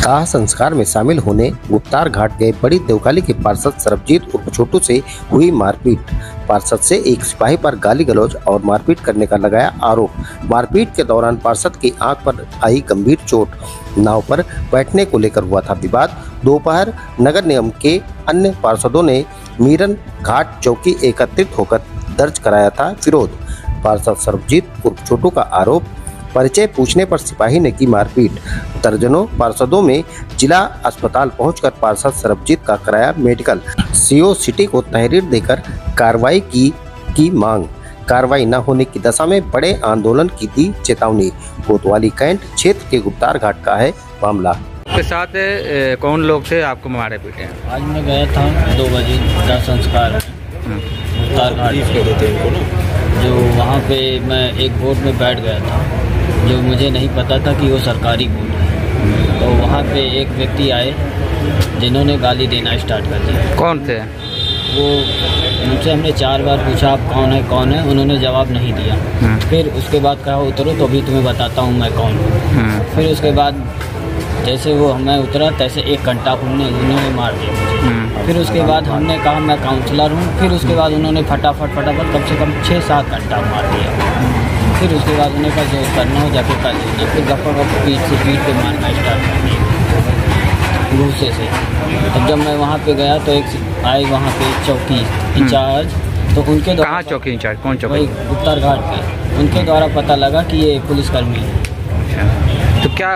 दाह संस्कार में शामिल होने गुप्तार घाट गए बड़ी देवकाली के पार्षद सरबजीत उर्फ छोटू से हुई मारपीट। पार्षद से एक सिपाही पर गाली गलौज और मारपीट करने का लगाया आरोप। मारपीट के दौरान पार्षद की आंख पर आई गंभीर चोट। नाव पर बैठने को लेकर हुआ था विवाद। दोपहर नगर निगम के अन्य पार्षदों ने मीरन घाट चौकी एकत्रित होकर दर्ज कराया था विरोध। पार्षद सरबजीत उर्फ छोटू का आरोप, परिचय पूछने पर सिपाही ने की मारपीट। दर्जनों पार्षदों में जिला अस्पताल पहुंचकर पार्षद सरबजीत का कराया मेडिकल। सीओ सिटी को तहरीर देकर कार्रवाई की मांग। कार्रवाई न होने की दशा में बड़े आंदोलन की दी चेतावनी। कोतवाली कैंट क्षेत्र के गुप्तार घाट का है मामला। के साथ कौन लोग थे आपको मारे पीटे? आज मैं गया था 2 बजे दाह संस्कार गुप्तार घाट, जो वहाँ पे मैं एक बोट में बैठ गया था, जो मुझे नहीं पता था कि वो सरकारी बोट है। तो वहाँ पे एक व्यक्ति आए जिन्होंने गाली देना स्टार्ट कर दिया। कौन थे वो? उनसे हमने 4 बार पूछा आप कौन है, उन्होंने जवाब नहीं दिया। फिर उसके बाद कहा उतरो तो अभी तुम्हें बताता हूँ मैं कौन हूँ। फिर उसके बाद जैसे वो मैं उतरा तैसे 1 घंटा उन्होंने मार दिया। फिर उसके बाद हमने कहा मैं काउंसलर हूँ। फिर उसके बाद उन्होंने फटाफट कम से कम 6-7 घंटा मार दिया। फिर उसके बाद उन्हें कहा जो करना हो जाके कर लेना। फिर गप्पा पीठ पे मारना स्टार्ट कर दिया भूसे से। तब जब मैं वहाँ पे गया तो एक आए वहाँ पे चौकी इंचार्ज, तो उनके द्वारा कहाँ चौकी इंचार्ज? कौन चौकी? गुप्तार घाट पे। उनके द्वारा पता लगा कि ये पुलिसकर्मी है। तो क्या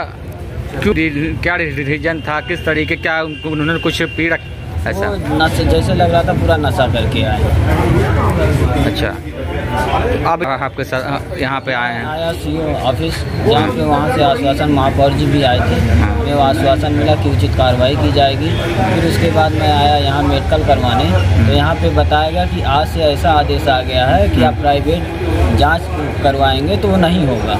रीजन था? किस तरीके क्या उन्होंने कुछ पी रखा? ऐसा नशे जैसे लग रहा था, पूरा नशा करके आए। अच्छा, अब आपके साथ यहाँ पे आए हैं? आया सीओ ऑफिस, जहाँ पे वहाँ से आश्वासन महापौर जी भी आए थे। हमें आश्वासन मिला कि उचित कार्रवाई की जाएगी। फिर उसके बाद मैं आया यहाँ मेडिकल करवाने, तो यहाँ पे बताया गया कि आज से ऐसा आदेश आ गया है कि आप प्राइवेट जांच करवाएंगे तो वो नहीं होगा।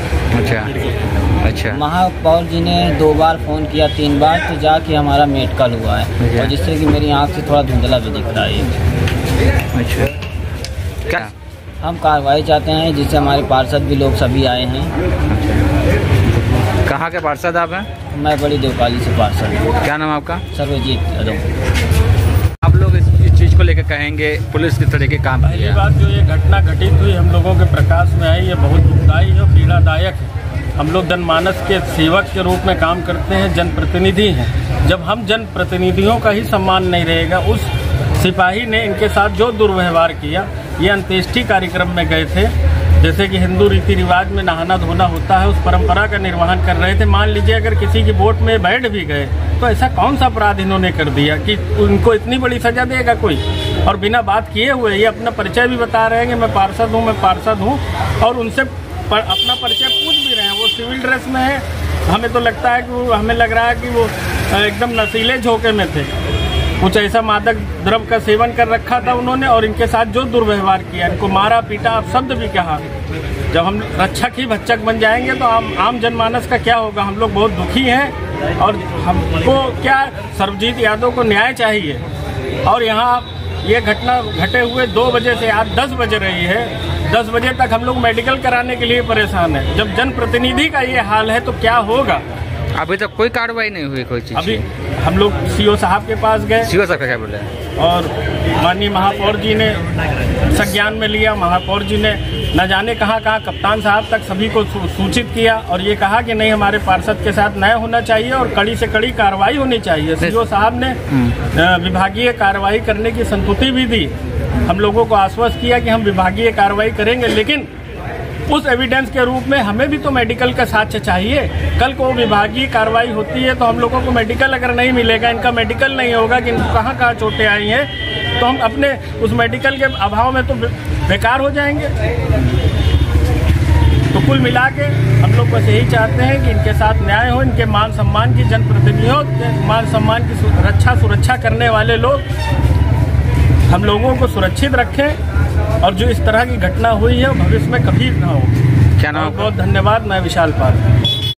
अच्छा। महापौर जी ने 2 बार फ़ोन किया, 3 बार, तो जाके हमारा मेडिकल हुआ है, और जिससे कि मेरी आँख से थोड़ा धुंधला भी दिख रहा है। अच्छा, क्या हम कार्रवाई चाहते हैं जिससे हमारे पार्षद भी लोग सभी आए हैं। कहाँ के पार्षद आप हैं? मैं बड़ी देवकाली से पार्षद हूँ। क्या नाम आपका? सर्वजीत यादव। आप लोग इस चीज़ को लेकर कहेंगे पुलिस किस तरह के काम किया? पहली बात जो ये घटना घटित हुई हम लोगों के प्रकाश में आई, ये बहुत दुखदायी और पीड़ादायक है। हम लोग जनमानस के सेवक के रूप में काम करते हैं, जनप्रतिनिधि हैं। जब हम जनप्रतिनिधियों का ही सम्मान नहीं रहेगा, उस सिपाही ने इनके साथ जो दुर्व्यवहार किया, ये अंत्येष्टि कार्यक्रम में गए थे, जैसे कि हिंदू रीति रिवाज में नहाना धोना होता है, उस परंपरा का निर्वहन कर रहे थे। मान लीजिए अगर किसी की बोट में बैठ भी गए तो ऐसा कौन सा अपराध इन्होंने कर दिया कि उनको इतनी बड़ी सजा देगा कोई? और बिना बात किए हुए ये अपना परिचय भी बता रहे हैं कि मैं पार्षद हूँ, और उनसे अपना परिचय पूछ भी रहे हैं। वो सिविल ड्रेस में है। हमें तो लगता है कि हमें लग रहा है कि वो एकदम नशीले झोंके में थे, कुछ ऐसा मादक द्रव्य का सेवन कर रखा था उन्होंने, और इनके साथ जो दुर्व्यवहार किया, इनको मारा पीटा, आप शब्द भी कहा। जब हम रक्षक ही भक्षक बन जाएंगे तो आम जनमानस का क्या होगा? हम लोग बहुत दुखी हैं, और हमको क्या सरबजीत यादव को न्याय चाहिए। और यहाँ ये घटना घटे हुए 2 बजे से आज 10 बज रही है। 10 बजे तक हम लोग मेडिकल कराने के लिए परेशान हैं। जब जनप्रतिनिधि का ये हाल है तो क्या होगा? अभी तक कोई कार्रवाई नहीं हुई कोई चीज़? अभी हम लोग सीओ साहब के पास गए। सीओ साहब क्या बोले? और माननीय महापौर जी ने संज्ञान में लिया। महापौर जी ने न जाने कहाँ कप्तान साहब तक सभी को सूचित किया, और ये कहा कि नहीं, हमारे पार्षद के साथ न्याय होना चाहिए और कड़ी से कड़ी कार्रवाई होनी चाहिए। सीओ साहब ने विभागीय कार्रवाई करने की संतुष्टि भी दी। हम लोगों को आश्वस्त किया कि हम विभागीय कार्रवाई करेंगे, लेकिन उस एविडेंस के रूप में हमें भी तो मेडिकल का साक्ष्य चाहिए। कल को विभागीय कार्रवाई होती है तो हम लोगों को मेडिकल अगर नहीं मिलेगा, इनका मेडिकल नहीं होगा कि कहाँ चोटें आई हैं, तो हम अपने उस मेडिकल के अभाव में तो बेकार हो जाएंगे। तो कुल मिला के हम लोग बस यही चाहते हैं कि इनके साथ न्याय हो, इनके मान सम्मान की, जनप्रतिनिधियों के मान सम्मान की सुरक्षा करने वाले लोग हम लोगों को सुरक्षित रखें, और जो इस तरह की घटना हुई है भविष्य में कभी ना हो। क्या नाम? बहुत धन्यवाद। मैं विशाल पाल।